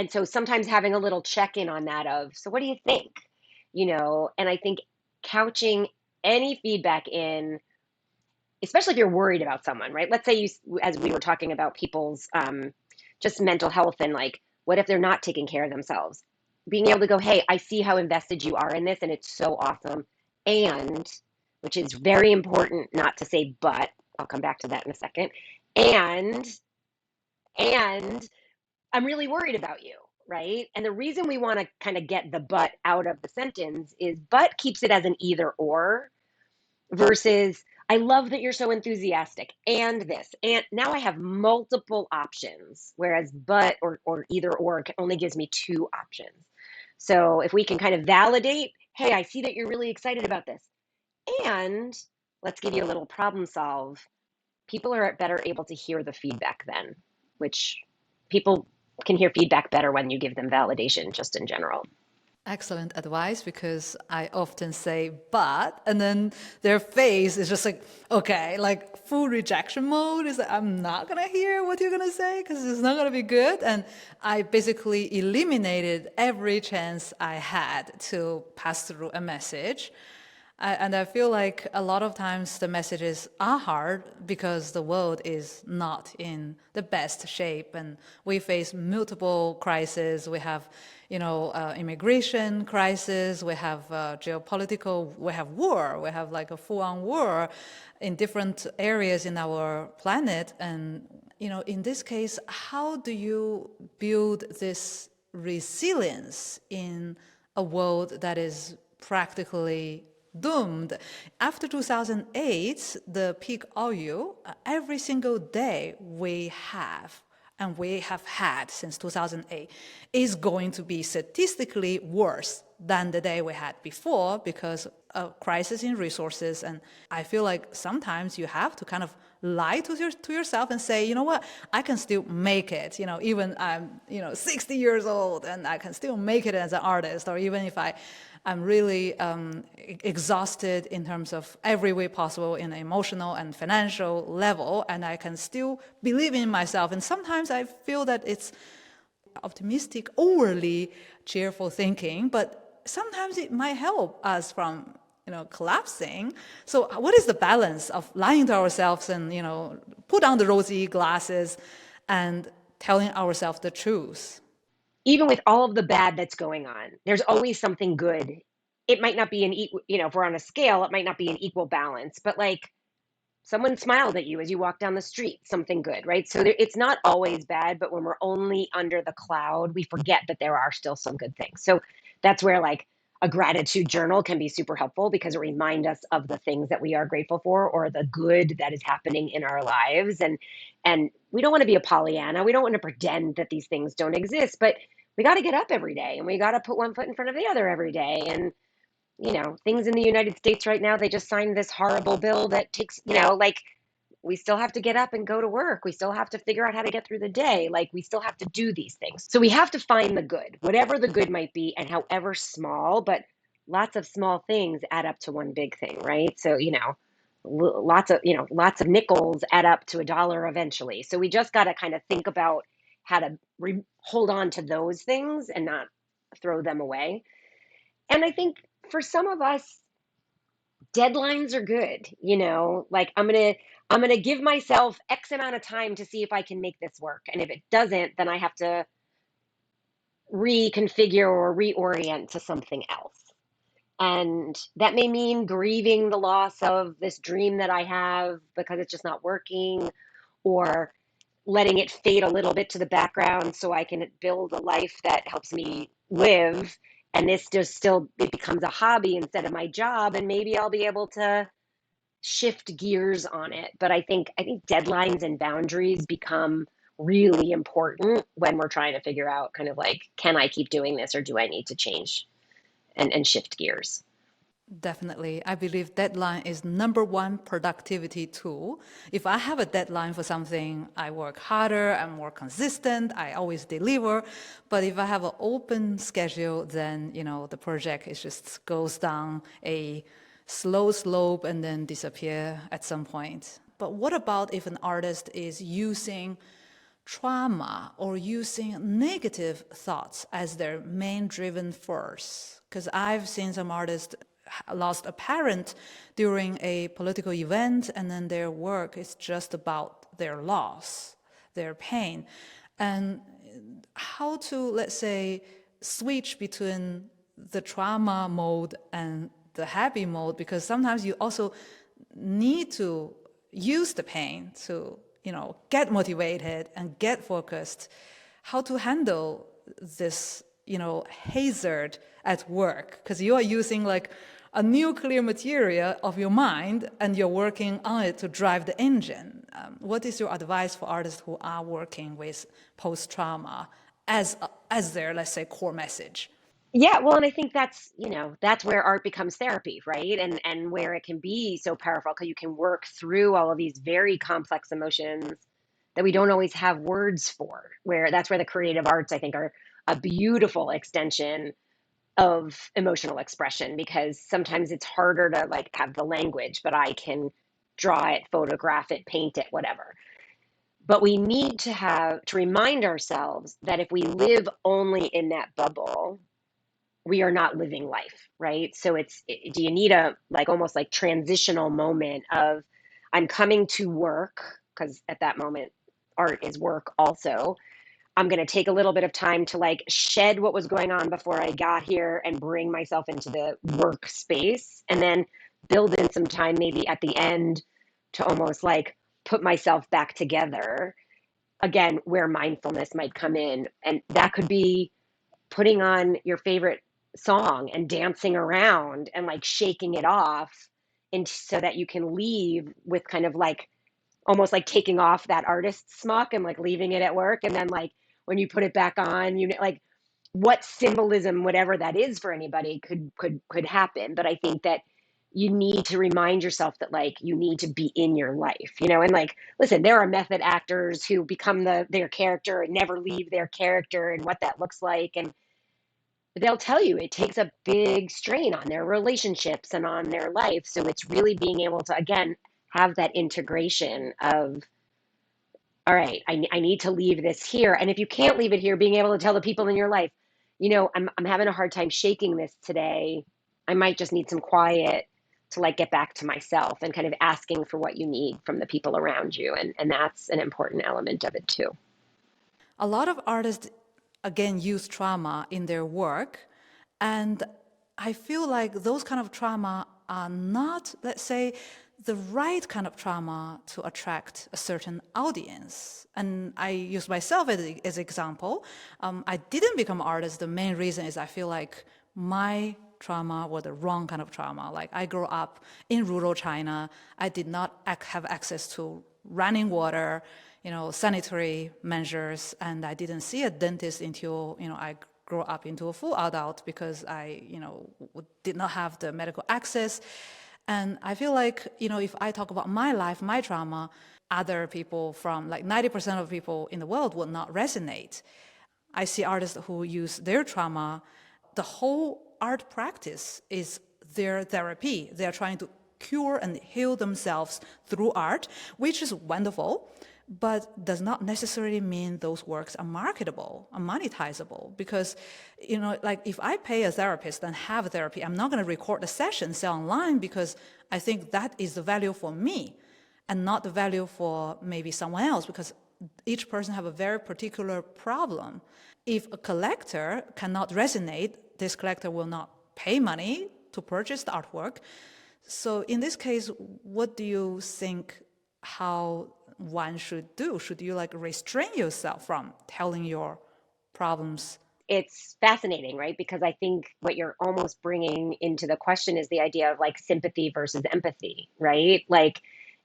so sometimes having a little check-in on that of, so what do you think? And I think couching any feedback in, especially if you're worried about someone, right? Let's say as we were talking about people's just mental health, and like, what if they're not taking care of themselves? Being able to go, hey, I see how invested you are in this, and it's so awesome. And, which is very important not to say, but I'll come back to that in a second. And, and I'm really worried about you, right? And the reason we want to kind of get the but out of the sentence is but keeps it as an either or, versus I love that you're so enthusiastic and this. And now I have multiple options, whereas but or either or only gives me two options. So if we can kind of validate, hey, I see that you're really excited about this. And let's give you a little problem solve. People are better able to hear the feedback then, which people can hear feedback better when you give them validation, just in general. Excellent advice, because I often say but, and then their face is just like, okay, like full rejection mode is like, I'm not gonna hear what you're gonna say because it's not gonna be good. And I basically eliminated every chance I had to pass through a message. And I feel like a lot of times the messages are hard because the world is not in the best shape, and we face multiple crises. We have, immigration crisis. We have geopolitical. We have war. We have like a full-on war in different areas in our planet. And in this case, how do you build this resilience in a world that is practically doomed? After 2008, the peak oil, every single day we have and we have had since 2008 is going to be statistically worse than the day we had before because of crisis in resources. And I feel like sometimes you have to kind of lie to yourself and say, you know what, I can still make it, even I'm, 60 years old and I can still make it as an artist, or even if I'm really exhausted in terms of every way possible in an emotional and financial level, and I can still believe in myself. And sometimes I feel that it's optimistic, overly cheerful thinking, but sometimes it might help us from collapsing. So what is the balance of lying to ourselves and put on the rosy glasses and telling ourselves the truth? Even with all of the bad that's going on, there's always something good. It might not be an equal, if we're on a scale, it might not be an equal balance, but like someone smiled at you as you walk down the street, something good, right? So it's not always bad, but when we're only under the cloud, we forget that there are still some good things. So that's where like a gratitude journal can be super helpful because it reminds us of the things that we are grateful for or the good that is happening in our lives. And we don't want to be a Pollyanna. We don't want to pretend that these things don't exist, but we got to get up every day and we got to put one foot in front of the other every day. And things in the United States right now, they just signed this horrible bill that takes, like we still have to get up and go to work. We still have to figure out how to get through the day. Like we still have to do these things. So we have to find the good, whatever the good might be and however small, but lots of small things add up to one big thing, right? So, lots of nickels add up to a dollar eventually. So we just got to kind of think about how to hold on to those things and not throw them away. And I think for some of us, deadlines are good, like I'm going to give myself X amount of time to see if I can make this work. And if it doesn't, then I have to reconfigure or reorient to something else. And that may mean grieving the loss of this dream that I have because it's just not working, or letting it fade a little bit to the background so I can build a life that helps me live. And this just still, it becomes a hobby instead of my job. And maybe I'll be able to shift gears on it. But I think deadlines and boundaries become really important when we're trying to figure out kind of like, can I keep doing this or do I need to change and shift gears? Definitely. I believe deadline is number one productivity tool. If I have a deadline for something, I work harder, I'm more consistent, I always deliver. But if I have an open schedule, then, the project is just goes down a slow slope and then disappear at some point. But what about if an artist is using trauma or using negative thoughts as their main driven force? Because I've seen some artists lost a parent during a political event, and then their work is just about their loss, their pain, and how to, let's say, switch between the trauma mode and the happy mode, because sometimes you also need to use the pain to get motivated and get focused. How to handle this hazard at work, because you are using like a nuclear material of your mind and you're working on it to drive the engine. What is your advice for artists who are working with post-trauma as their, let's say, core message? Yeah, well, and I think that's where art becomes therapy, right? And where it can be so powerful because you can work through all of these very complex emotions that we don't always have words for. Where that's where the creative arts, I think, are a beautiful extension of emotional expression because sometimes it's harder to like have the language, but I can draw it, photograph it, paint it, whatever. But we need to remind ourselves that if we live only in that bubble, we are not living life, right? So do you need a like almost like transitional moment of I'm coming to work because at that moment art is work also. I'm going to take a little bit of time to like shed what was going on before I got here and bring myself into the workspace and then build in some time maybe at the end to almost like put myself back together again where mindfulness might come in, and that could be putting on your favorite song and dancing around and like shaking it off and so that you can leave with kind of like almost like taking off that artist smock and like leaving it at work. And then like when you put it back on, you know, like what symbolism, whatever that is for anybody could happen. But I think that you need to remind yourself that like you need to be in your life, you know, and like, listen, there are method actors who become their character and never leave their character and what that looks like. And they'll tell you it takes a big strain on their relationships and on their life. So it's really being able to, again, have that integration of, all right, I need to leave this here. And if you can't leave it here, being able to tell the people in your life, you know, I'm having a hard time shaking this today. I might just need some quiet to like get back to myself, and kind of asking for what you need from the people around you. And that's an important element of it too. A lot of artists, again, use trauma in their work. And I feel like those kind of trauma are not, let's say, the right kind of trauma to attract a certain audience. And I use myself as an example. I didn't become an artist. The main reason is I feel like my trauma was the wrong kind of trauma. Like I grew up in rural China. I did not have access to running water, sanitary measures, and I didn't see a dentist until, I grew up into a full adult because I, did not have the medical access. And I feel like, if I talk about my life, my trauma, other people from like 90% of people in the world would not resonate. I see artists who use their trauma. The whole art practice is their therapy. They're trying to cure and heal themselves through art, which is wonderful, but does not necessarily mean those works are marketable, are monetizable. Because, like if I pay a therapist and have a therapy, I'm not going to record the session, sell online, because I think that is the value for me and not the value for maybe someone else, because each person have a very particular problem. If a collector cannot resonate, this collector will not pay money to purchase the artwork. So in this case, what do you think how one should do? Should you like restrain yourself from telling your problems? It's fascinating, right? Because I think what you're almost bringing into the question is the idea of like sympathy versus empathy, right? Like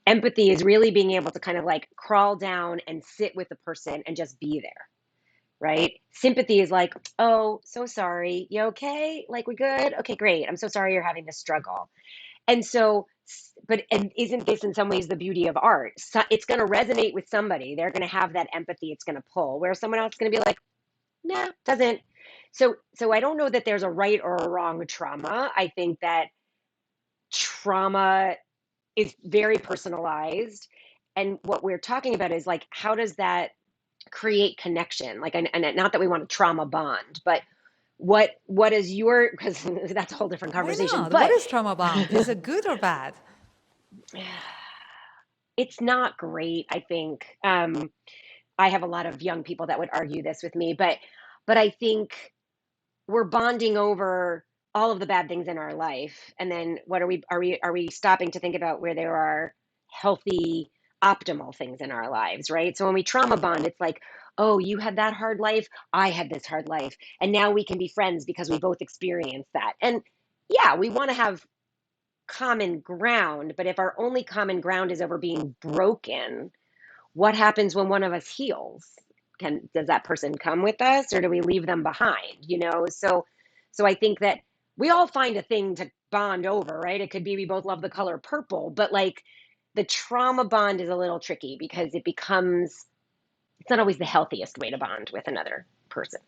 empathy is really being able to kind of like crawl down and sit with the person and just be there, right? Sympathy is like, oh, so sorry. You okay? Like, we good? Okay, great. I'm so sorry you're having this struggle. And so, and isn't this in some ways the beauty of art? So it's going to resonate with somebody. They're going to have that empathy. It's going to pull, where someone else is going to be like, nah, doesn't. So I don't know that there's a right or a wrong trauma. I think that trauma is very personalized. And what we're talking about is like, how does that create connection? Like, and not that we want a trauma bond, but what is your, because that's a whole different Why conversation, not? What but is trauma bond? Is it good or bad? it's not great. I think I have a lot of young people that would argue this with me, but I think we're bonding over all of the bad things in our life, and then what are we stopping to think about where there are healthy, optimal things in our lives, right? So when we trauma bond, it's like, oh, you had that hard life, I had this hard life, and now we can be friends because we both experienced that. And yeah, we want to have common ground, but if our only common ground is over being broken, what happens when one of us heals? Does that person come with us, or do we leave them behind? So I think that we all find a thing to bond over, right? It could be we both love the color purple, but like the trauma bond is a little tricky because it's not always the healthiest way to bond with another person.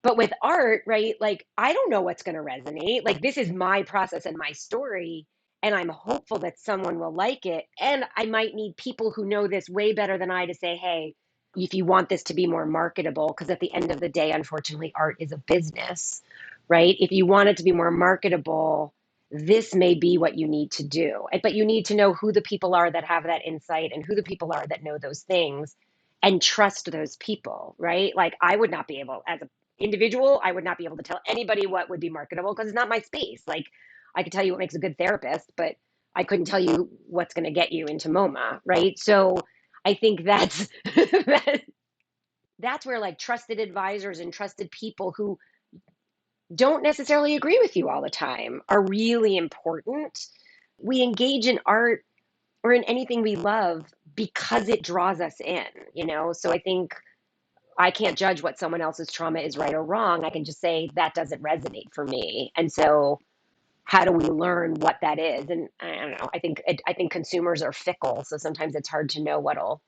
But with art, right? Like, I don't know what's going to resonate. Like, this is my process and my story. And I'm hopeful that someone will like it. And I might need people who know this way better than I to say, hey, if you want this to be more marketable, because at the end of the day, unfortunately, art is a business, right? If you want it to be more marketable, this may be what you need to do. But you need to know who the people are that have that insight and who the people are that know those things and trust those people, right? Like, I would not be able, as an individual, I would not be able to tell anybody what would be marketable because it's not my space. Like, I could tell you what makes a good therapist, but I couldn't tell you what's going to get you into MoMA, right? So I think that's that's where like trusted advisors and trusted people who don't necessarily agree with you all the time are really important. We engage in art or in anything we love because it draws us in, So I think I can't judge what someone else's trauma is right or wrong. I can just say that doesn't resonate for me. And so how do we learn what that is? And I don't know. I think consumers are fickle, so sometimes it's hard to know what'll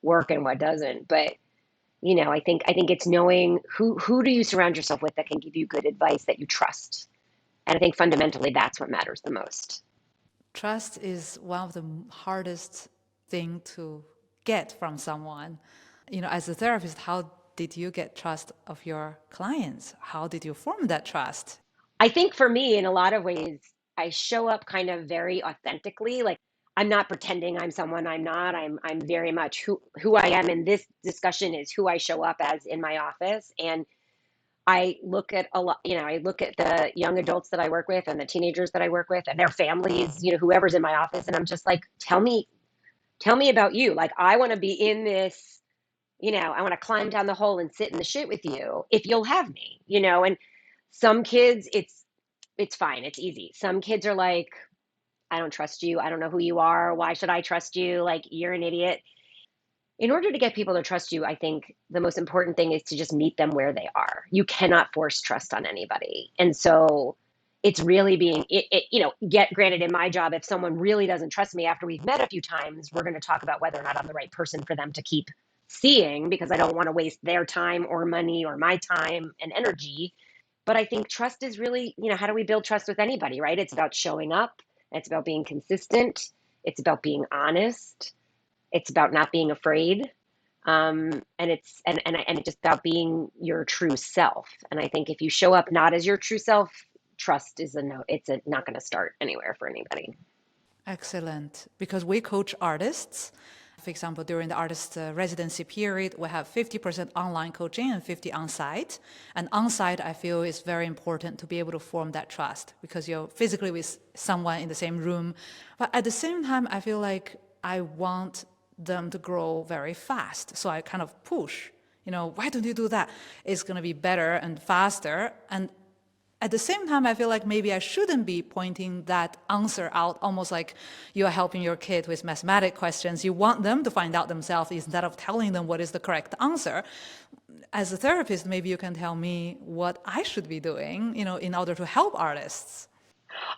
work and what doesn't. But I think it's knowing who do you surround yourself with that can give you good advice that you trust. And I think fundamentally that's what matters the most. Trust is one of the hardest thing to get from someone. As a therapist, how did you get trust of your clients? How did you form that trust? I think for me, in a lot of ways, I show up kind of very authentically. Like I'm not pretending I'm someone I'm not. I'm very much who I am. And this discussion is who I show up as in my office. And I look at a lot, I look at the young adults that I work with and the teenagers that I work with and their families, whoever's in my office. And I'm just like, tell me about you. Like, I want to be in this, I want to climb down the hole and sit in the shit with you if you'll have me, and some kids, it's fine. It's easy. Some kids are like, I don't trust you. I don't know who you are. Why should I trust you? Like, you're an idiot. In order to get people to trust you, I think the most important thing is to just meet them where they are. You cannot force trust on anybody. And so it's really get granted in my job, if someone really doesn't trust me after we've met a few times, we're going to talk about whether or not I'm the right person for them to keep seeing because I don't want to waste their time or money or my time and energy. But I think trust is really, how do we build trust with anybody, right? It's about showing up. It's about being consistent. It's about being honest. It's about not being afraid. And it's just about being your true self. And I think if you show up not as your true self, trust is a no. Not going to start anywhere for anybody. Excellent. Because we coach artists. For example, during the artist residency period, we have 50% online coaching and 50 on-site. And on-site, I feel, is very important to be able to form that trust because you're physically with someone in the same room. But at the same time, I feel like I want them to grow very fast. So I kind of push, why don't you do that? It's going to be better and faster. And at the same time, I feel like maybe I shouldn't be pointing that answer out, almost like you are helping your kid with mathematic questions. You want them to find out themselves instead of telling them what is the correct answer. As a therapist, maybe you can tell me what I should be doing, in order to help artists.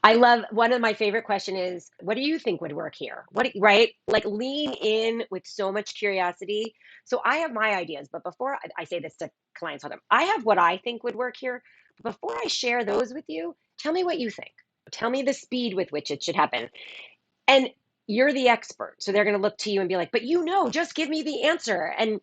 I love one of my favorite question is, what do you think would work here? Right? Like lean in with so much curiosity. So I have my ideas, but before I say this to clients all the time, I have what I think would work here. But before I share those with you, tell me what you think. Tell me the speed with which it should happen. And you're the expert. So they're going to look to you and be like, but just give me the answer. And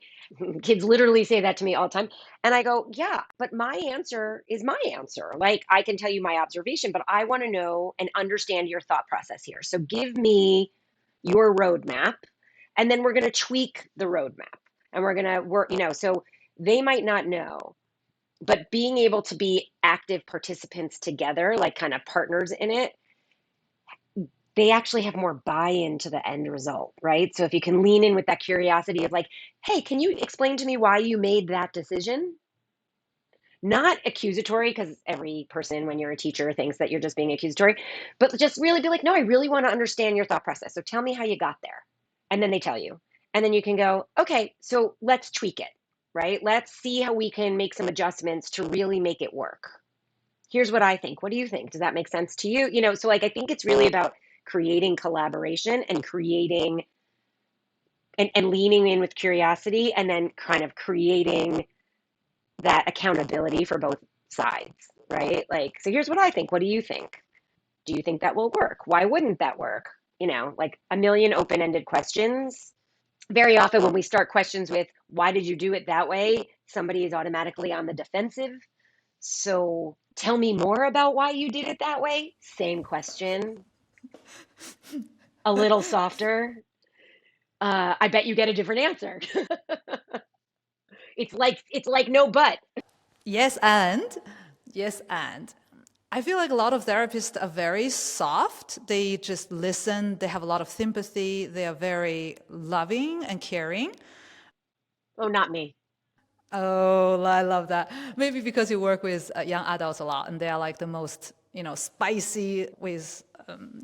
kids literally say that to me all the time. And I go, yeah, but my answer is my answer. Like I can tell you my observation, but I want to know and understand your thought process here. So give me your roadmap. And then we're going to tweak the roadmap and we're going to work, so they might not know, but being able to be active participants together, like kind of partners in it, they actually have more buy-in to the end result, right? So if you can lean in with that curiosity of like, hey, can you explain to me why you made that decision? Not accusatory, because every person, when you're a teacher, thinks that you're just being accusatory, but just really be like, no, I really want to understand your thought process. So tell me how you got there. And then they tell you. And then you can go, okay, so let's tweak it, right? Let's see how we can make some adjustments to really make it work. Here's what I think. What do you think? Does that make sense to you? So like I think it's really about creating collaboration and creating and leaning in with curiosity and then kind of creating that accountability for both sides, right? Like, so here's what I think. What do you think? Do you think that will work? Why wouldn't that work? Like a million open-ended questions. Very often when we start questions with, why did you do it that way? Somebody is automatically on the defensive. So tell me more about why you did it that way. Same question, a little softer. I bet you get a different answer. It's like no but. Yes, and yes, and I feel like a lot of therapists are very soft. They just listen. They have a lot of sympathy. They are very loving and caring. Oh, not me. Oh, I love that. Maybe because you work with young adults a lot and they are like the most spicy with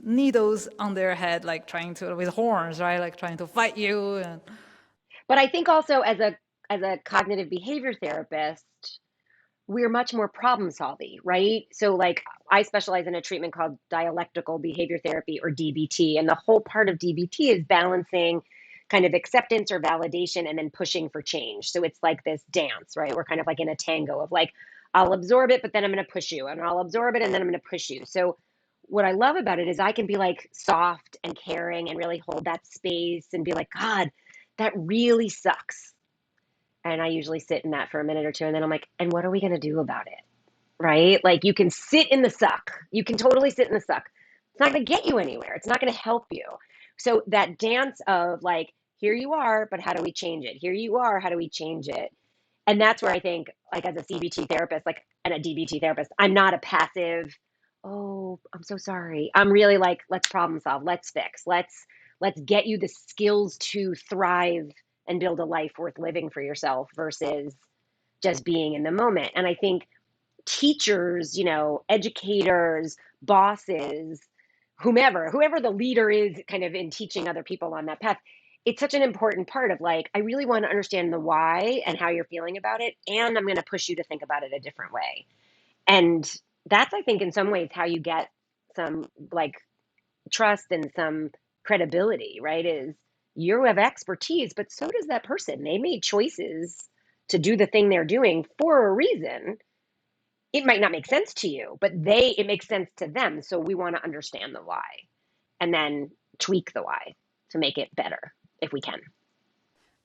needles on their head, like with horns, right? Like trying to fight you. And But I think also as a cognitive behavior therapist, we're much more problem solving, right? So like I specialize in a treatment called dialectical behavior therapy or DBT, and the whole part of DBT is balancing kind of acceptance or validation and then pushing for change. So it's like this dance, right? We're kind of like in a tango of like I'll absorb it, but then I'm going to push you, and I'll absorb it and then I'm going to push you. So what I love about it is I can be like soft and caring and really hold that space and be like, God, that really sucks. And I usually sit in that for a minute or two. And then I'm like, and what are we going to do about it? Right? Like you can sit in the suck. You can totally sit in the suck. It's not going to get you anywhere. It's not going to help you. So that dance of like, here you are, but how do we change it? Here you are, how do we change it? And that's where I think, like as a CBT therapist, like and a DBT therapist, I'm not a passive, oh, I'm so sorry. I'm really like, let's problem solve, let's fix, let's get you the skills to thrive and build a life worth living for yourself versus just being in the moment. And I think teachers, educators, bosses, whoever the leader is kind of in teaching other people on that path, it's such an important part of like, I really want to understand the why and how you're feeling about it. And I'm going to push you to think about it a different way. And that's, I think, in some ways how you get some like trust and some credibility, right? Is you have expertise, but so does that person. They made choices to do the thing they're doing for a reason. It might not make sense to you, but it makes sense to them. So we want to understand the why and then tweak the why to make it better if we can.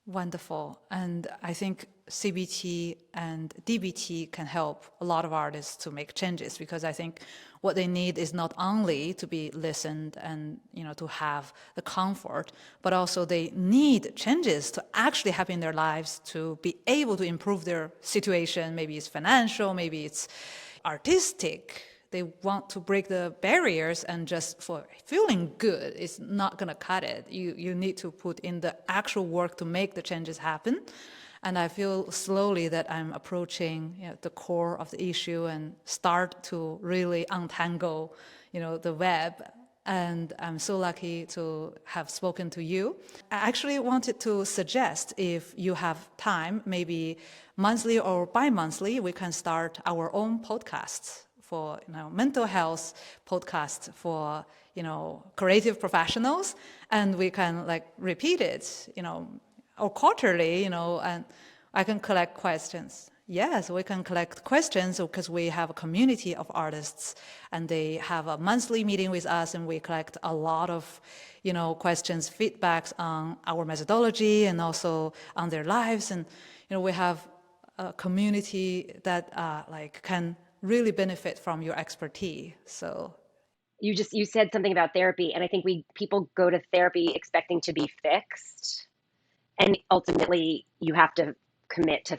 wonderful. And I think CBT and DBT can help a lot of artists to make changes, because I think what they need is not only to be listened and to have the comfort, but also they need changes to actually happen in their lives to be able to improve their situation. Maybe it's financial, maybe it's artistic. They want to break the barriers, and just for feeling good is not going to cut it. You need to put in the actual work to make the changes happen. And I feel slowly that I'm approaching the core of the issue and start to really untangle the web. And I'm so lucky to have spoken to you. I actually wanted to suggest, if you have time, maybe monthly or bi-monthly, we can start our own podcasts for mental health podcast for creative professionals, and we can like repeat it or quarterly, and I can collect questions. Yes, we can collect questions because we have a community of artists, and they have a monthly meeting with us, and we collect a lot of questions, feedbacks on our methodology and also on their lives. And we have a community that can really benefit from your expertise. So You said something about therapy, and I think people go to therapy expecting to be fixed, and ultimately you have to commit to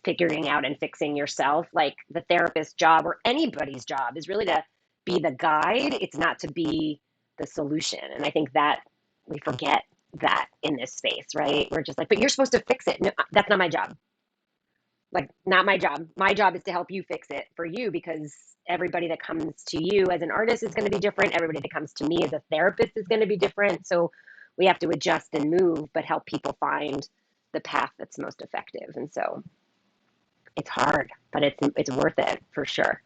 figuring out and fixing yourself. Like the therapist's job or anybody's job is really to be the guide. It's not to be the solution. And I think that we forget that in this space, right? We're just like, but you're supposed to fix it. No, that's not my job. Like, not my job. My job is to help you fix it for you, because everybody that comes to you as an artist is going to be different. Everybody that comes to me as a therapist is going to be different. So we have to adjust and move, but help people find the path that's most effective. And so it's hard, but it's worth it for sure.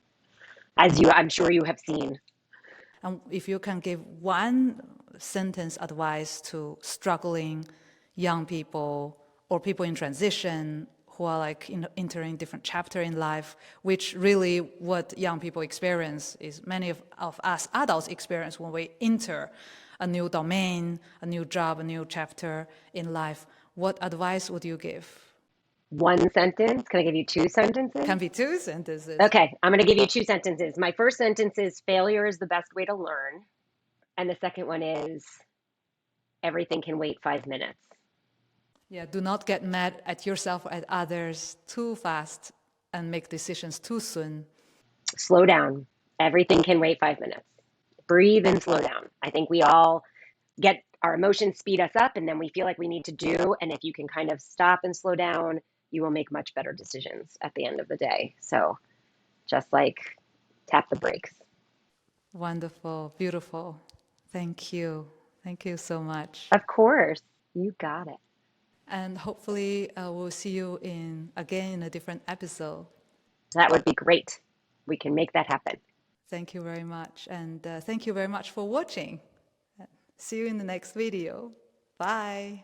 I'm sure you have seen. and if you can give one sentence advice to struggling young people or people in transition who are like entering different chapter in life, which really what young people experience is many of us adults experience when we enter a new domain, a new job, a new chapter in life, what advice would you give? One sentence. Can I give you two sentences? Can be two sentences. Okay, I'm going to give you two sentences. My first sentence is failure is the best way to learn. And the second one is everything can wait 5 minutes. Yeah, do not get mad at yourself or at others too fast and make decisions too soon. Slow down. Everything can wait 5 minutes. Breathe and slow down. I think we all get our emotions speed us up, and then we feel like we need to do. And if you can kind of stop and slow down, you will make much better decisions at the end of the day. So just like tap the brakes. Wonderful, beautiful. Thank you. Thank you so much. Of course, you got it. And hopefully, we'll see you again in a different episode. That would be great. We can make that happen. Thank you very much. And thank you very much for watching. See you in the next video. Bye.